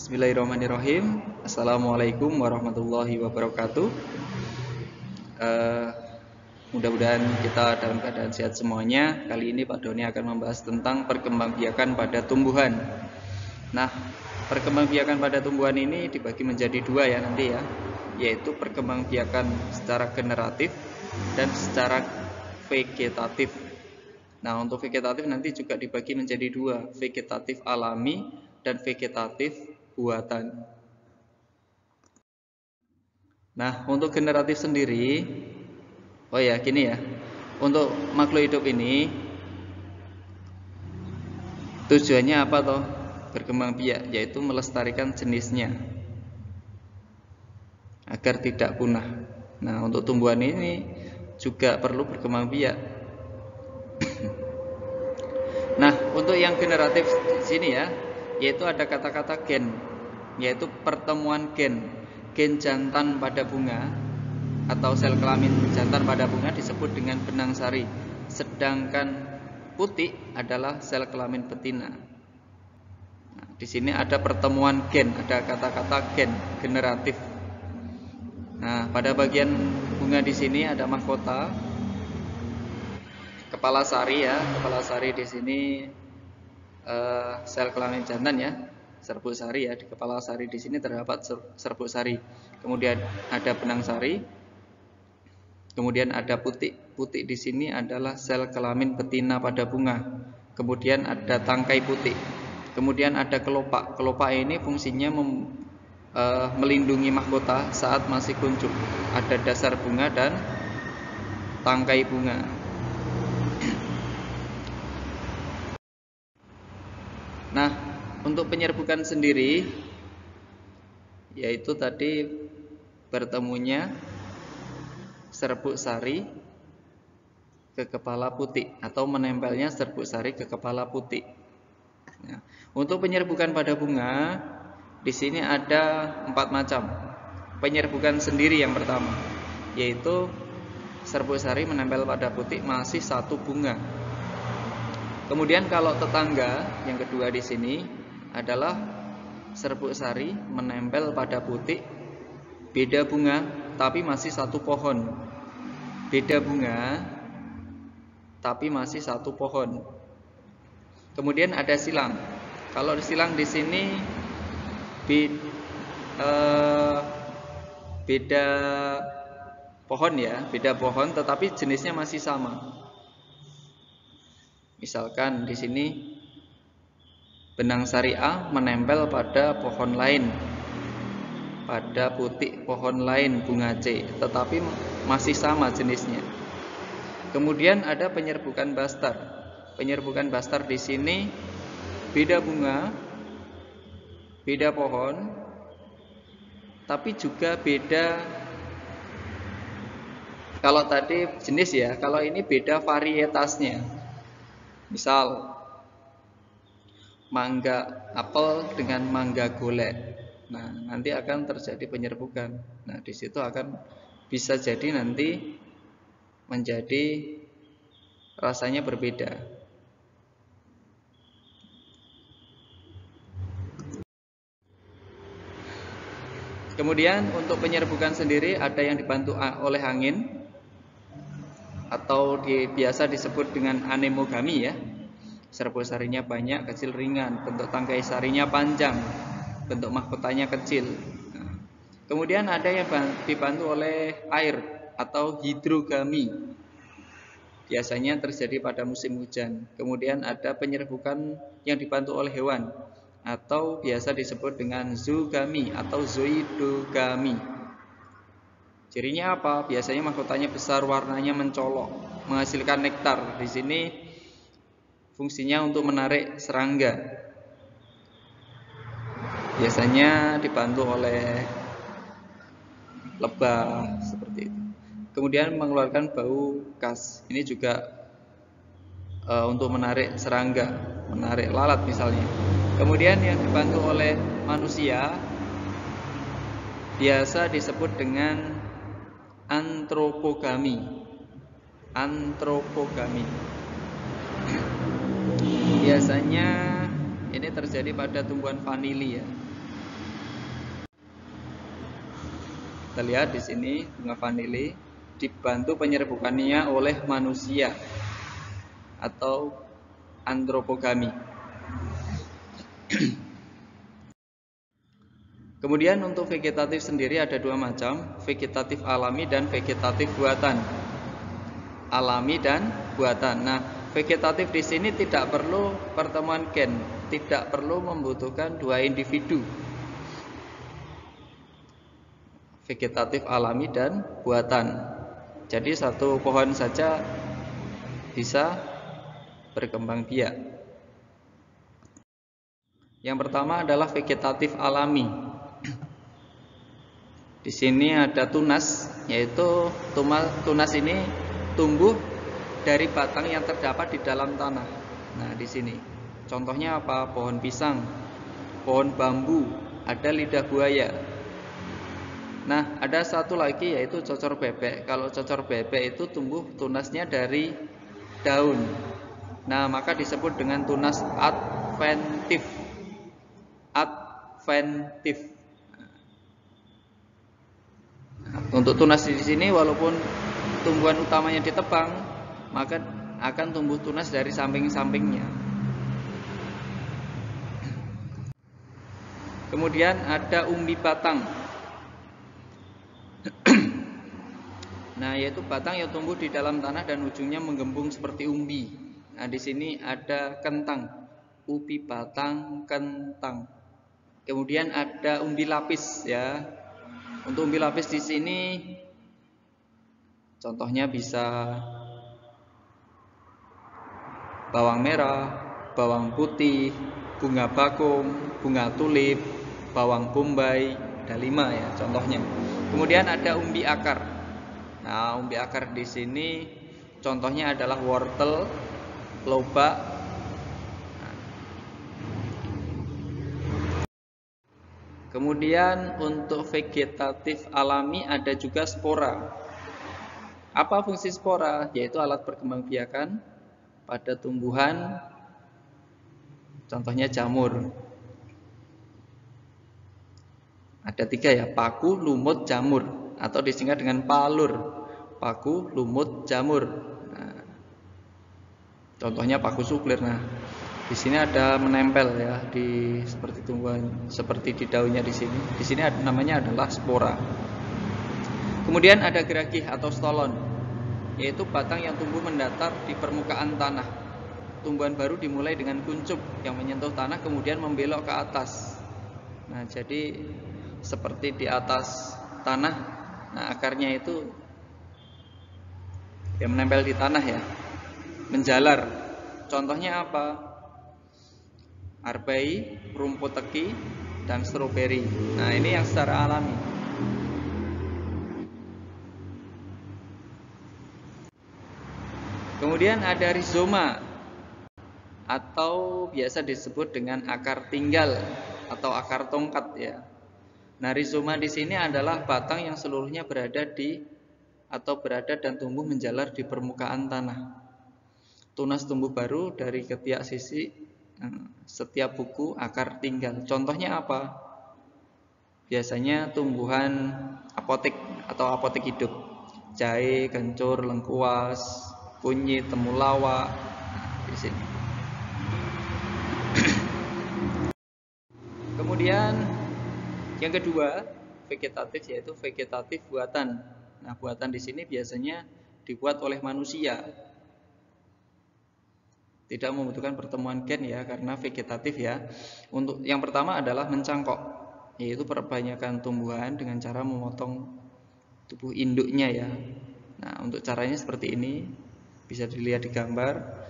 Bismillahirrahmanirrahim. Assalamualaikum warahmatullahi wabarakatuh. Mudah-mudahan kita dalam keadaan sehat semuanya. Kali ini Pak Doni akan membahas tentang perkembangbiakan pada tumbuhan. Nah, perkembangbiakan pada tumbuhan ini dibagi menjadi dua ya nanti ya, yaitu perkembangbiakan secara generatif dan secara vegetatif. Nah, untuk vegetatif nanti juga dibagi menjadi dua, vegetatif alami dan vegetatif buatan. Nah, untuk generatif sendiri, oh ya, gini ya. Untuk makhluk hidup ini tujuannya apa toh? Berkembang biak, yaitu melestarikan jenisnya agar tidak punah. Nah, untuk tumbuhan ini juga perlu berkembang biak. Nah, untuk yang generatif di sini ya, yaitu ada kata-kata gen, yaitu pertemuan gen jantan pada bunga atau sel kelamin jantan pada bunga disebut dengan benang sari, sedangkan putih adalah sel kelamin betina. Nah, di sini ada pertemuan gen, ada kata-kata gen generatif. Nah, pada bagian bunga di sini ada mahkota kepala sari ya, kepala sari di sini sel kelamin jantan ya, serbuk sari ya. Di kepala sari di sini terdapat serbuk sari. Kemudian ada benang sari. Kemudian ada putik. Putik di sini adalah sel kelamin betina pada bunga. Kemudian ada tangkai putik. Kemudian ada kelopak. Kelopak ini fungsinya melindungi mahkota saat masih kuncup. Ada dasar bunga dan tangkai bunga. Nah, untuk penyerbukan sendiri, yaitu tadi bertemunya serbuk sari ke kepala putik atau menempelnya serbuk sari ke kepala putik. Nah, untuk penyerbukan pada bunga, di sini ada 4 macam. Penyerbukan sendiri yang pertama, yaitu serbuk sari menempel pada putik masih satu bunga. Kemudian kalau tetangga yang kedua di sini adalah serbuk sari menempel pada putik beda bunga tapi masih satu pohon. Beda bunga tapi masih satu pohon. Kemudian ada silang. Kalau silang di sini beda pohon ya, beda pohon tetapi jenisnya masih sama. Misalkan di sini benang sari A menempel pada pohon lain, pada putik pohon lain bunga C, tetapi masih sama jenisnya. Kemudian ada penyerbukan bastar. Penyerbukan bastar di sini beda bunga, beda pohon, tapi juga beda. Kalau tadi jenis ya, kalau ini beda varietasnya. Misal mangga apel dengan mangga golek. Nah, nanti akan terjadi penyerbukan. Nah, di situ akan bisa jadi nanti menjadi rasanya berbeda. Kemudian untuk penyerbukan sendiri ada yang dibantu oleh angin atau biasa disebut dengan anemogami ya. Serbuk sarinya banyak, kecil, ringan. Bentuk tangkai sarinya panjang, bentuk mahkotanya kecil. Nah, kemudian ada yang dibantu oleh air atau hidrogami. Biasanya terjadi pada musim hujan. Kemudian ada penyerbukan yang dibantu oleh hewan atau biasa disebut dengan zoogami atau zoidogami. Cirinya apa? Biasanya mahkotanya besar, warnanya mencolok, menghasilkan nektar. Di sini fungsinya untuk menarik serangga. Biasanya dibantu oleh lebah seperti itu. Kemudian mengeluarkan bau khas. Ini juga untuk menarik serangga, menarik lalat misalnya. Kemudian yang dibantu oleh manusia biasa disebut dengan antropogami. Antropogami. Biasanya ini terjadi pada tumbuhan vanili ya. Kita lihat di sini bunga vanili dibantu penyerbukannya oleh manusia atau antropogami. Kemudian untuk vegetatif sendiri ada dua macam, vegetatif alami dan vegetatif buatan. Alami dan buatan. Nah, vegetatif di sini tidak perlu pertemuan gen, tidak perlu membutuhkan dua individu. Vegetatif alami dan buatan. Jadi satu pohon saja bisa berkembang biak. Yang pertama adalah vegetatif alami. Di sini ada tunas, yaitu tunas ini tumbuh dari batang yang terdapat di dalam tanah. Nah, di sini contohnya apa? Pohon pisang, pohon bambu, ada lidah buaya. Nah, ada satu lagi yaitu cocor bebek. Kalau cocor bebek itu tumbuh tunasnya dari daun. Nah, maka disebut dengan tunas adventif. Adventif. Untuk tunas di sini walaupun tumbuhan utamanya ditebang, maka akan tumbuh tunas dari samping-sampingnya. Kemudian ada umbi batang. Nah, yaitu batang yang tumbuh di dalam tanah dan ujungnya menggembung seperti umbi. Nah, di sini ada kentang, umbi batang kentang. Kemudian ada umbi lapis ya. Untuk umbi lapis di sini contohnya bisa bawang merah, bawang putih, bunga bakung, bunga tulip, bawang bombay, ada 5 ya contohnya. Kemudian ada umbi akar. Nah, umbi akar di sini contohnya adalah wortel, lobak. Kemudian untuk vegetatif alami ada juga spora. Apa fungsi spora? Yaitu alat perkembangbiakan pada tumbuhan, contohnya jamur. Ada 3 ya, paku, lumut, jamur, atau disingkat dengan palur. Paku, lumut, jamur. Nah, contohnya paku suklir. Nah, di sini ada menempel ya di seperti tumbuhan, seperti di daunnya di sini. Di sini namanya adalah spora. Kemudian ada geragih atau stolon, yaitu batang yang tumbuh mendatar di permukaan tanah. Tumbuhan baru dimulai dengan kuncup yang menyentuh tanah kemudian membelok ke atas. Nah, jadi seperti di atas tanah. Nah, akarnya itu yang menempel di tanah ya, menjalar. Contohnya apa? Arbai, rumput teki, dan stroberi. Nah, ini yang secara alami. Kemudian ada rizoma atau biasa disebut dengan akar tinggal atau akar tongkat ya. Nah, rizoma di sini adalah batang yang seluruhnya berada dan tumbuh menjalar di permukaan tanah. Tunas tumbuh baru dari ketiak sisi setiap buku akar tinggal. Contohnya apa? Biasanya tumbuhan apotik atau apotik hidup. Jahe, kencur, lengkuas, kunyit, temulawak. Nah, di sini. Kemudian yang kedua, vegetatif, yaitu vegetatif buatan. Nah, buatan di sini biasanya dibuat oleh manusia. Tidak membutuhkan pertemuan gen ya, karena vegetatif ya. Untuk yang pertama adalah mencangkok, yaitu perbanyakan tumbuhan dengan cara memotong tubuh induknya ya. Nah, untuk caranya seperti ini, bisa dilihat di gambar.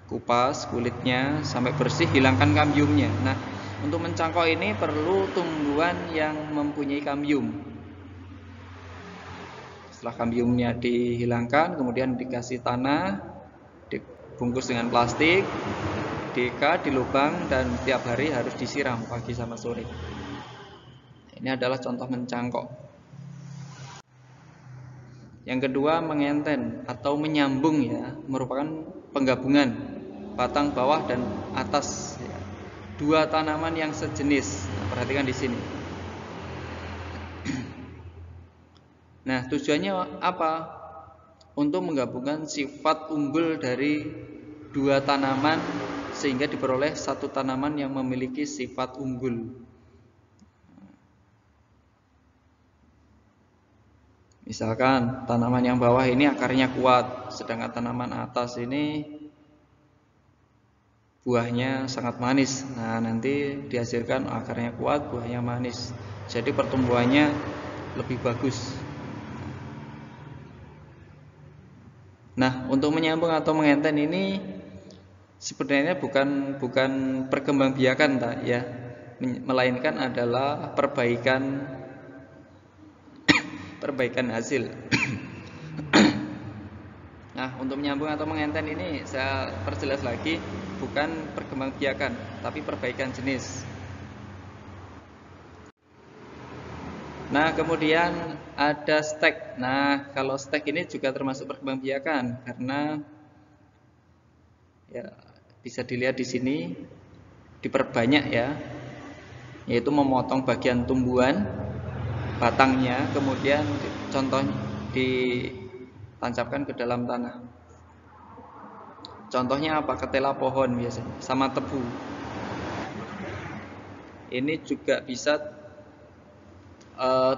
Kupas kulitnya sampai bersih, hilangkan kambiumnya. Nah, untuk mencangkok ini perlu tumbuhan yang mempunyai kambium. Setelah kambiumnya dihilangkan, kemudian dikasih tanah, dibungkus dengan plastik, di lubang, dan tiap hari harus disiram pagi sama sore. Ini adalah contoh mencangkok. Yang kedua, mengenten atau menyambung ya, merupakan penggabungan batang bawah dan atas ya. Dua tanaman yang sejenis. Nah, perhatikan di sini. Nah, tujuannya apa? Untuk menggabungkan sifat unggul dari dua tanaman sehingga diperoleh satu tanaman yang memiliki sifat unggul. Misalkan tanaman yang bawah ini akarnya kuat, sedangkan tanaman atas ini buahnya sangat manis. Nah, nanti dihasilkan akarnya kuat, buahnya manis. Jadi pertumbuhannya lebih bagus. Nah, untuk menyambung atau mengenten ini sebenarnya bukan perkembangbiakan tak ya, melainkan adalah perbaikan hasil. Nah, untuk menyambung atau mengenten ini saya perjelas lagi, bukan perkembangbiakan, tapi perbaikan jenis. Nah, kemudian ada stek. Nah, kalau stek ini juga termasuk perkembangbiakan karena ya bisa dilihat di sini diperbanyak ya, yaitu memotong bagian tumbuhan batangnya, kemudian contoh ditancapkan ke dalam tanah. Contohnya apa? Ketela pohon biasanya, sama tebu. Ini juga bisa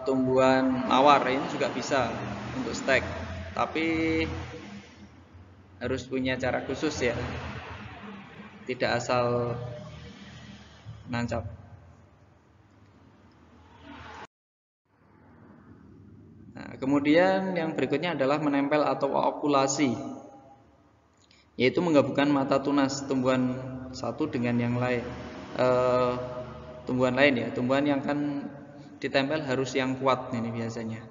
tumbuhan mawar, ini juga bisa untuk stek, tapi harus punya cara khusus ya, tidak asal nancap. Nah, kemudian yang berikutnya adalah menempel atau okulasi, yaitu menggabungkan mata tunas tumbuhan satu dengan yang lain. Tumbuhan lain ya, tumbuhan yang kan ditempel harus yang kuat ini biasanya.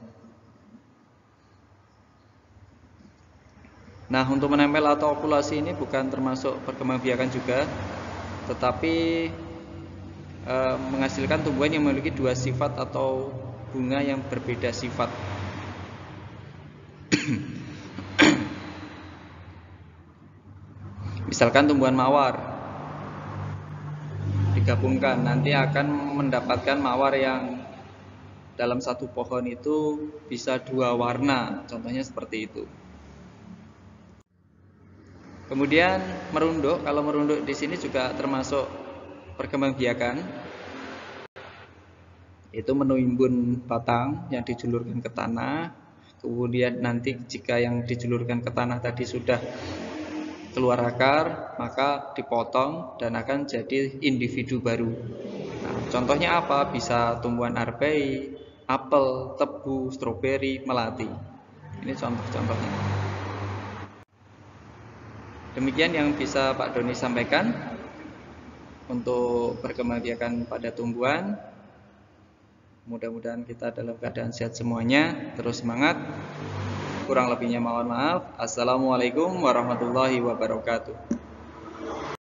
Nah, untuk menempel atau okulasi ini bukan termasuk perkembangbiakan juga, tetapi menghasilkan tumbuhan yang memiliki dua sifat atau bunga yang berbeda sifat. Misalkan tumbuhan mawar digabungkan, nanti akan mendapatkan mawar yang dalam satu pohon itu bisa dua warna, contohnya seperti itu. Kemudian merunduk, kalau merunduk di sini juga termasuk perkembangbiakan, itu menimbun batang yang dijulurkan ke tanah. Kemudian nanti jika yang dijulurkan ke tanah tadi sudah keluar akar, maka dipotong dan akan jadi individu baru. Nah, contohnya apa? Bisa tumbuhan arbei, apel, tebu, stroberi, melati. Ini contoh-contohnya. Demikian yang bisa Pak Doni sampaikan untuk perkembangbiakan pada tumbuhan. Mudah-mudahan kita dalam keadaan sehat semuanya. Terus semangat. Kurang lebihnya mohon maaf. Assalamualaikum warahmatullahi wabarakatuh.